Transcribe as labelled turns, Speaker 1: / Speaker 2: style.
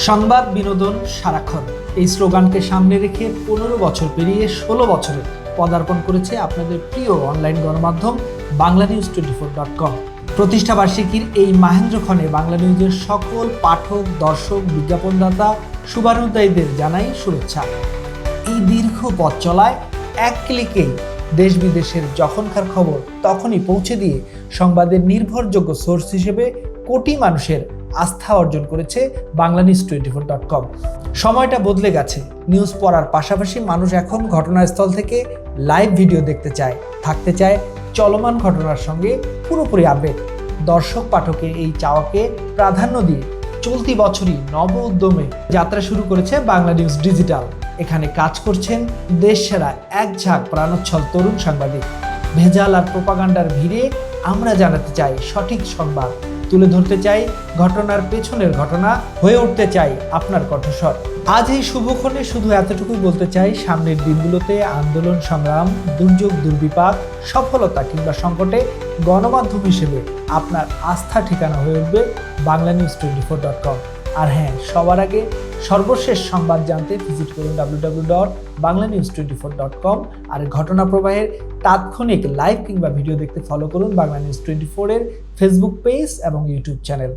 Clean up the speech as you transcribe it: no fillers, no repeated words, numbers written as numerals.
Speaker 1: সংবাদ বিনোদন সারাক্ষণ এই স্লোগানকে সামনে রেখে ১৫ বছর পেরিয়ে ১৬ বছরে পদার্পণ করেছে আপনাদের প্রিয় অনলাইন গণমাধ্যম বাংলানিউজ24.com। প্রতিষ্ঠা বার্ষিকীর এই মাহেন্দ্রক্ষণে বাংলা নিউজের সকল পাঠক, দর্শক, বিজ্ঞাপনদাতা, শুভানুদ্দায়ীদের জানাই শুভেচ্ছা। এই দীর্ঘ পথ চলায় এক ক্লিকেই দেশ বিদেশের যখনকার খবর তখনই পৌঁছে দিয়ে সংবাদের নির্ভরযোগ্য সোর্স হিসেবে কোটি মানুষের আস্থা অর্জন করেছে বাংলানিউজ24.com। সময়টা বদলে গেছে। নিউজ পড়ার পাশাপাশি মানুষ এখন ঘটনাস্থল থেকে লাইভ ভিডিও দেখতে চায়, থাকতে চায় চলমান ঘটনার সঙ্গে পুরোপুরি আপডেট। দর্শক পাঠকের এই চাওয়াকে প্রাধান্য দিয়ে চলতি বছরই নব উদ্যমে যাত্রা শুরু করেছে বাংলা নিউজ ডিজিটাল। এখানে কাজ করছেন দেশ সেরা এক ঝাঁক প্রাণোচ্ছল তরুণ সাংবাদিক। ভেজাল আর প্রোপাগান্ডার ভিড়ে আমরা জানাতে চাই সঠিক সংবাদ, তুলে ধরতে চাই ঘটনার পেছনের ঘটনা, হয়ে উঠতে চাই আপনার কণ্ঠস্বর। আজ এই শুভক্ষণে শুধু এতটুকুই বলতে চাই, সামনের দিনগুলোতে আন্দোলন, সংগ্রাম, দুর্যোগ, দুর্বিপাক, সফলতা কিংবা সংকটে গণমাধ্যম হিসেবে আপনার আস্থা ঠিকানা হয়ে উঠবে বাংলানিউজ24.com। আর হ্যাঁ, সবার আগে সর্বশেষ সংবাদ জানতে ভিজিট করুন www.বাংলানিউজ24.com। আর ঘটনা প্রবাহের তাৎক্ষণিক লাইভ কিংবা ভিডিও দেখতে ফলো করুন বাংলা নিউজ 24 এর ফেসবুক পেজ এবং ইউটিউব চ্যানেল।